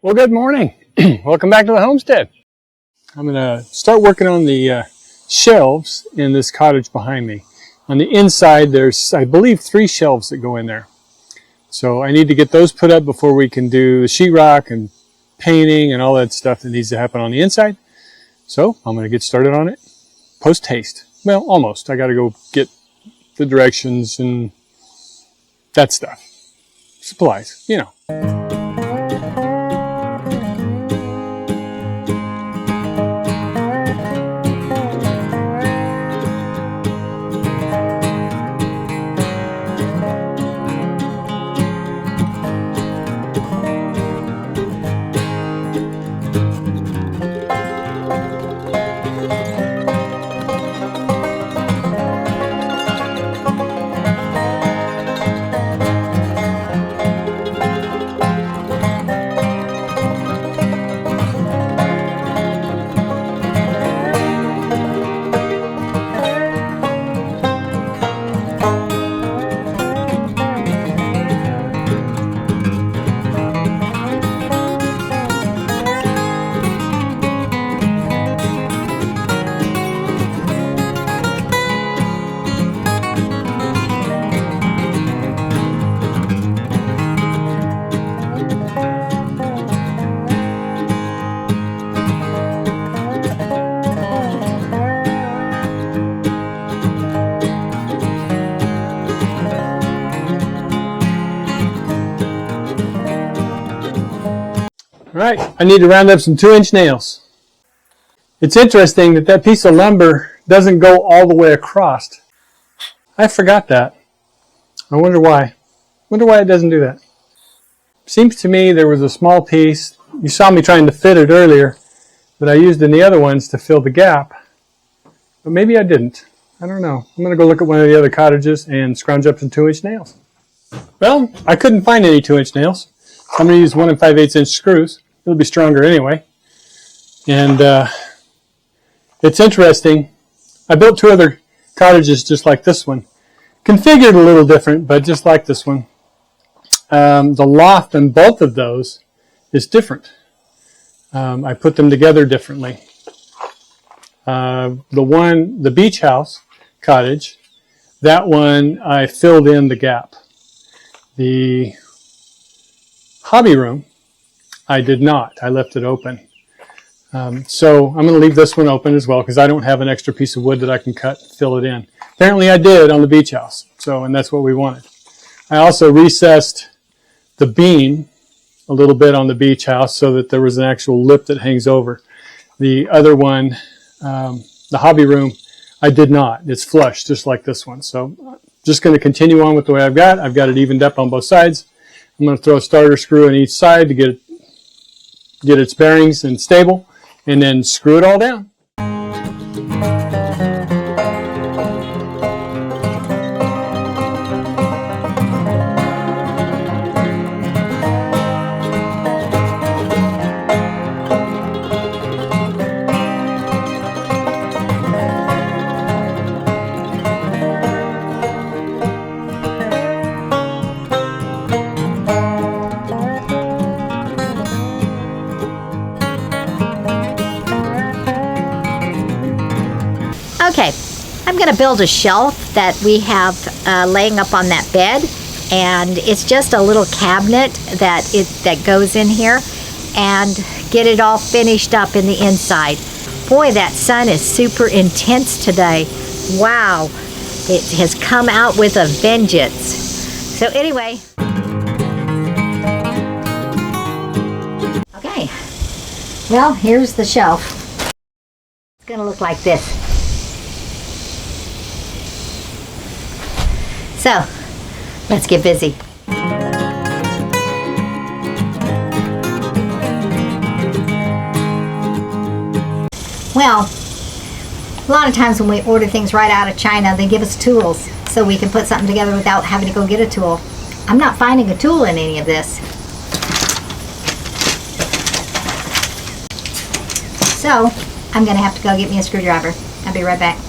Well, good morning. Welcome back to the homestead. I'm going to start working on the shelves in this cottage behind me. On the inside, there's, I believe, 3 shelves that go in there. So I need to get those put up before we can do sheetrock and painting and all that stuff that needs to happen on the inside. So I'm going to get started on it post haste. Well, almost. I got to go get the directions and that stuff. Supplies, you know. All right, I need to round up some 2-inch nails. It's interesting that that piece of lumber doesn't go all the way across. I forgot that. I wonder why. Wonder why it doesn't do that. Seems to me there was a small piece. You saw me trying to fit it earlier that I used in the other ones to fill the gap. But maybe I didn't. I don't know. I'm going to go look at one of the other cottages and scrounge up some 2-inch nails. Well, I couldn't find any 2-inch nails. So I'm going to use 1 5/8" screws. It'll be stronger anyway. And it's interesting. I built 2 other cottages just like this one. Configured a little different, but just like this one. The loft in both of those is different. I put them together differently. The beach house cottage, that one I filled in the gap. The hobby room, I did not. I left it open. So I'm going to leave this one open as well because I don't have an extra piece of wood that I can cut and fill it in. Apparently I did on the beach house, and that's what we wanted. I also recessed the beam a little bit on the beach house so that there was an actual lip that hangs over. The other one, the hobby room, I did not. It's flush, just like this one. So just going to continue on with the way I've got. I've got it evened up on both sides. I'm going to throw a starter screw in each side to get its bearings and stable, and then screw it all down. Okay, I'm going to build a shelf that we have laying up on that bed, and it's just a little cabinet that goes in here, and get it all finished up in the inside. Boy, that sun is super intense today. Wow, it has come out with a vengeance. So anyway, okay, well, here's the shelf. It's going to look like this. So, let's get busy. Well, a lot of times when we order things right out of China, they give us tools so we can put something together without having to go get a tool. I'm not finding a tool in any of this. So, I'm going to have to go get me a screwdriver. I'll be right back.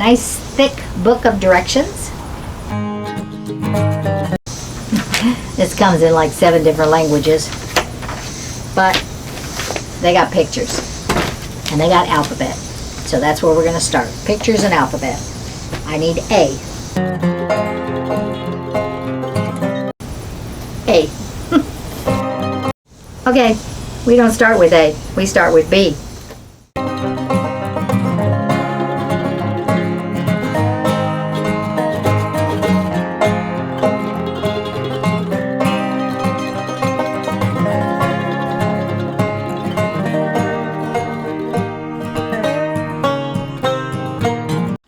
Nice thick book of directions. This comes in like 7 different languages, but they got pictures and they got alphabet. So that's where we're going to start. Pictures and alphabet. I need A. A. Okay, we don't start with A. We start with B.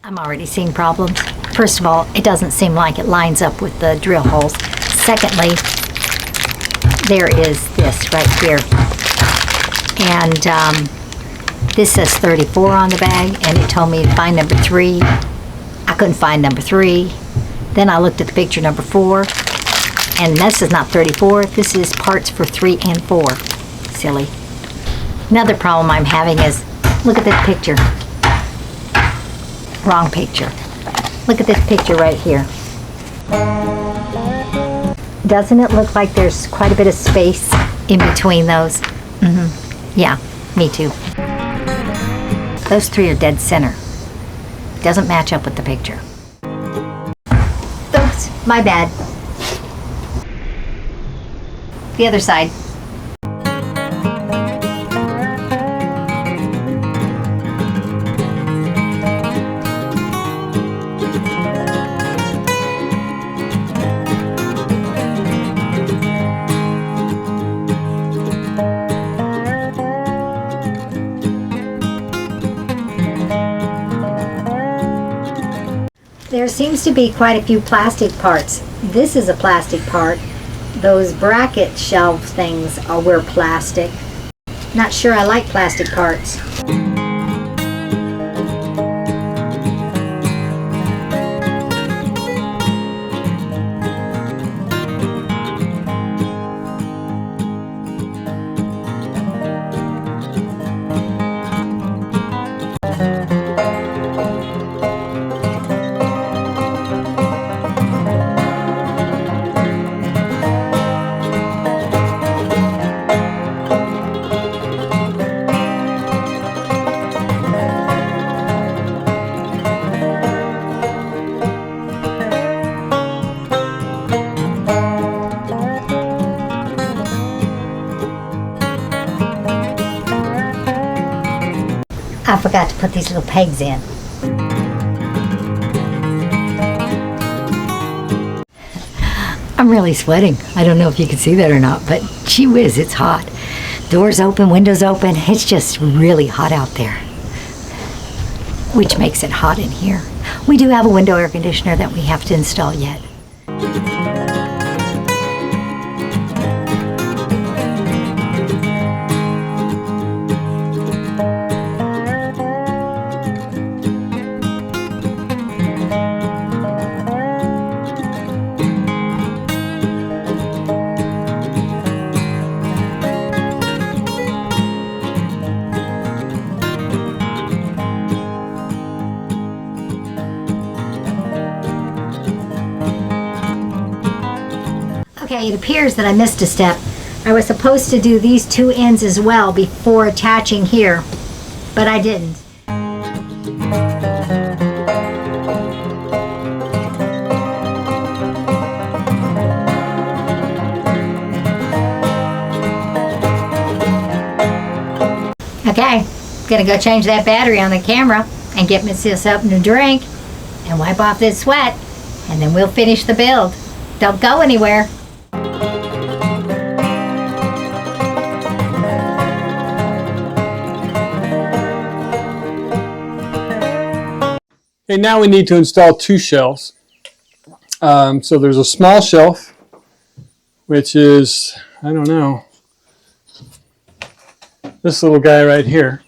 I'm already seeing problems. First of all, it doesn't seem like it lines up with the drill holes. Secondly, there is this right here. And this says 34 on the bag, and it told me to find number 3. I couldn't find number 3. Then I looked at the picture number 4, and this is not 34. This is parts for 3 and 4. Silly. Another problem I'm having is, look at this picture. Wrong picture. Look at this picture right here. Doesn't it look like there's quite a bit of space in between those? Yeah, me too. Those 3 are dead center. Doesn't match up with the picture. Oops, my bad. The other side. There seems to be quite a few plastic parts. This is a plastic part. Those bracket shelf things were plastic. Not sure I like plastic parts. I forgot to put these little pegs in. I'm really sweating. I don't know if you can see that or not, but gee whiz, it's hot. Doors open, windows open. It's just really hot out there, which makes it hot in here. We do have a window air conditioner that we have to install yet. Okay, it appears that I missed a step. I was supposed to do these 2 ends as well before attaching here, but I didn't. Okay, gonna go change that battery on the camera and get myself something to drink and wipe off this sweat, and then we'll finish the build. Don't go anywhere. Okay, now we need to install 2 shelves. So there's a small shelf, which is, I don't know, this little guy right here.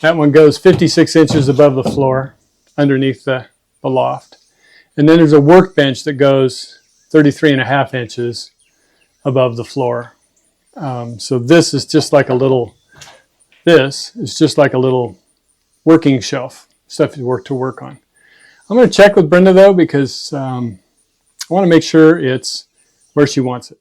That one goes 56 inches above the floor, underneath the loft. And then there's a workbench that goes 33.5 inches above the floor. So this is just like a little working shelf stuff to work on. I'm going to check with Brenda though, because I want to make sure it's where she wants it.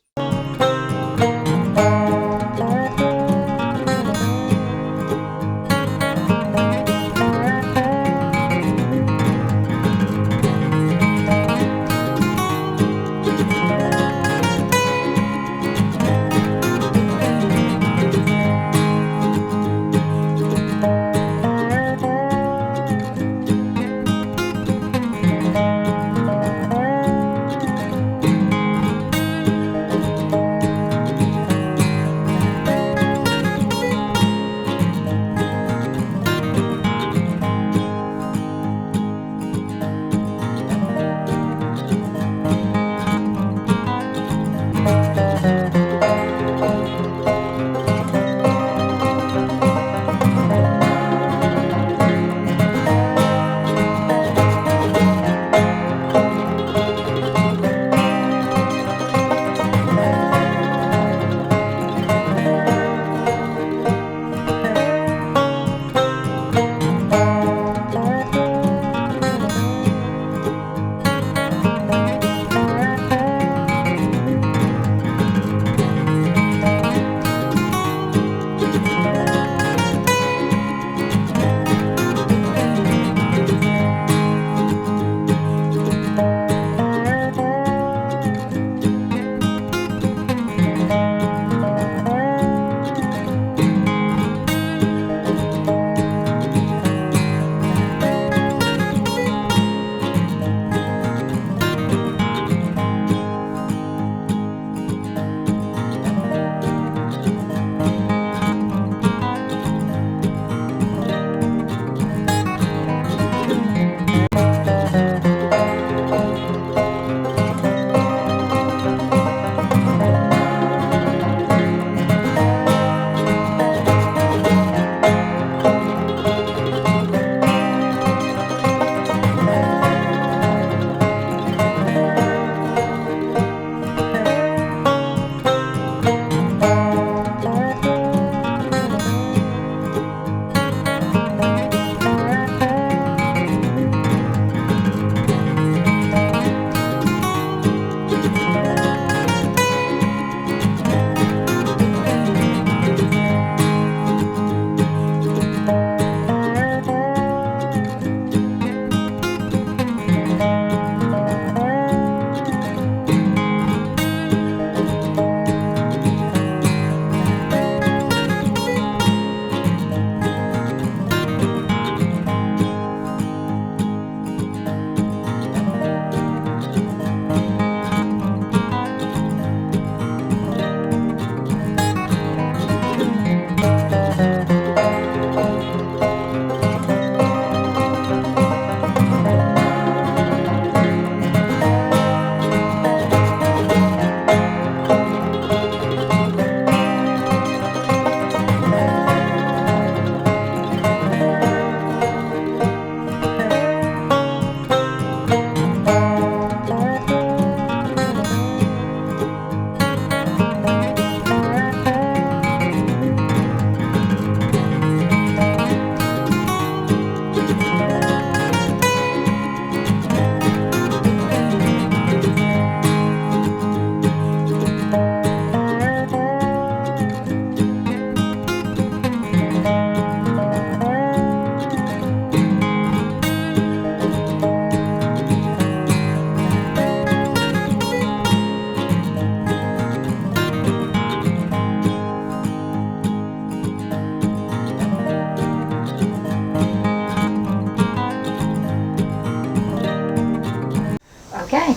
Okay,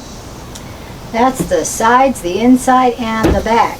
that's the sides, the inside, and the back.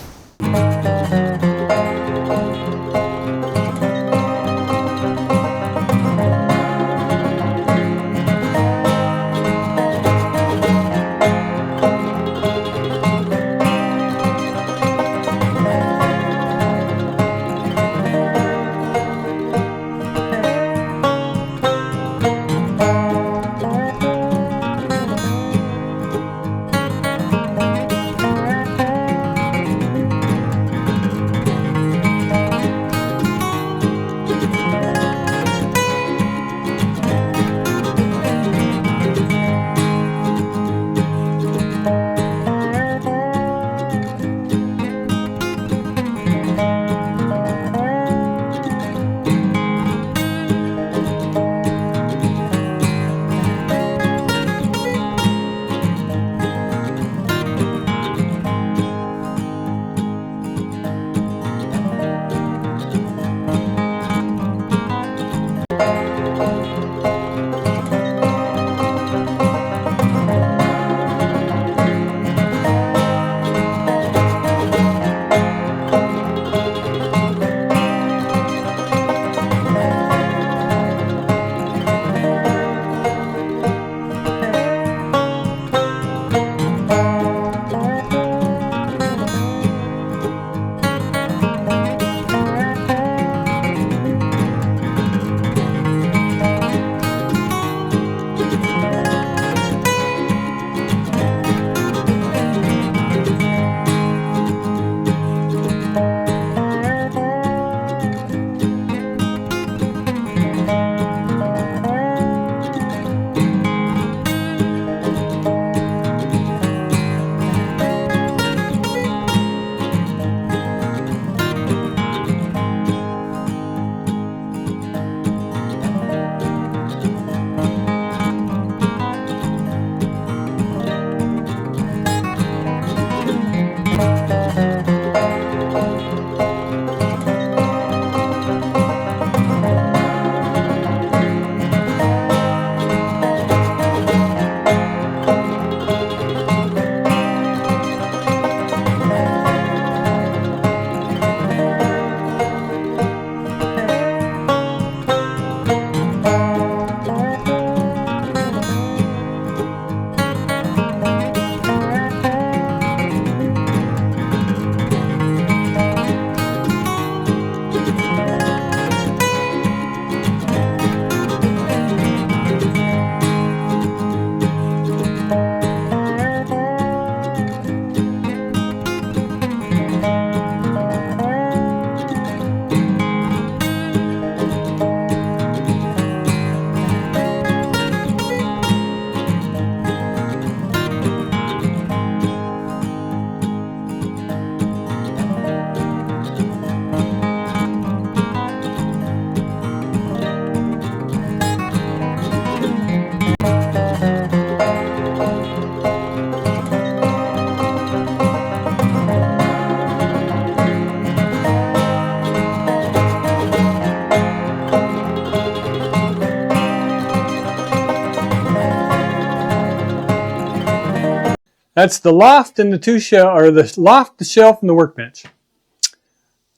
That's the loft and the two shelf, or the loft, the shelf, and the workbench.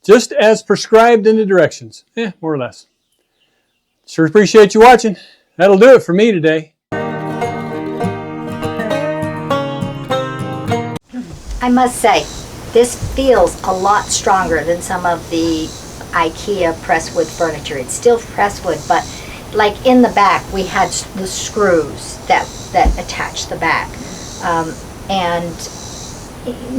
Just as prescribed in the directions. More or less. Sure appreciate you watching. That'll do it for me today. I must say, this feels a lot stronger than some of the IKEA presswood furniture. It's still presswood, but like in the back, we had the screws that attach the back. And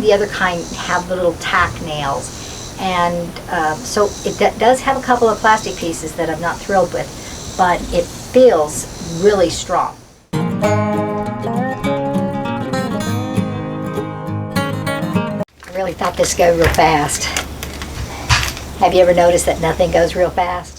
the other kind have the little tack nails. And so it does have a couple of plastic pieces that I'm not thrilled with, but it feels really strong. I really thought this would go real fast. Have you ever noticed that nothing goes real fast?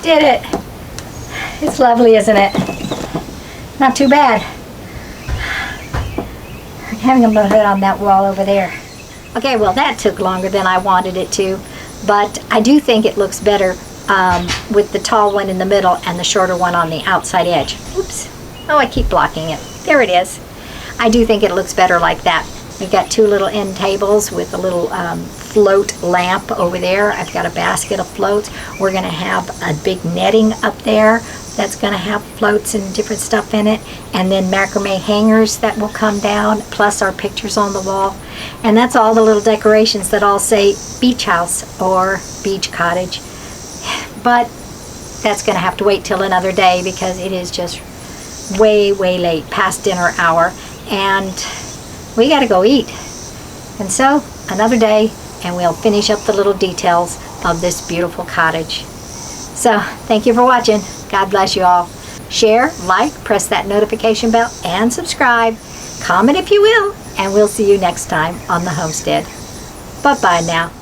Did it. It's lovely, isn't it? Not too bad. I'm having them put it on that wall over there. Okay, well that took longer than I wanted it to, but I do think it looks better with the tall one in the middle and the shorter one on the outside edge. Oops. Oh, I keep blocking it. There it is. I do think it looks better like that. We've got two little end tables with a little float lamp over there. I've got a basket of floats. We're going to have a big netting up there that's going to have floats and different stuff in it, and then macrame hangers that will come down, plus our pictures on the wall. And that's all the little decorations that all say beach house or beach cottage. But that's going to have to wait till another day because it is just way late, past dinner hour, and we got to go eat. And so another day, and we'll finish up the little details of this beautiful cottage. So thank you for watching. God bless you all. Share, like, press that notification bell, and subscribe. Comment if you will, and we'll see you next time on the homestead. Bye-bye now.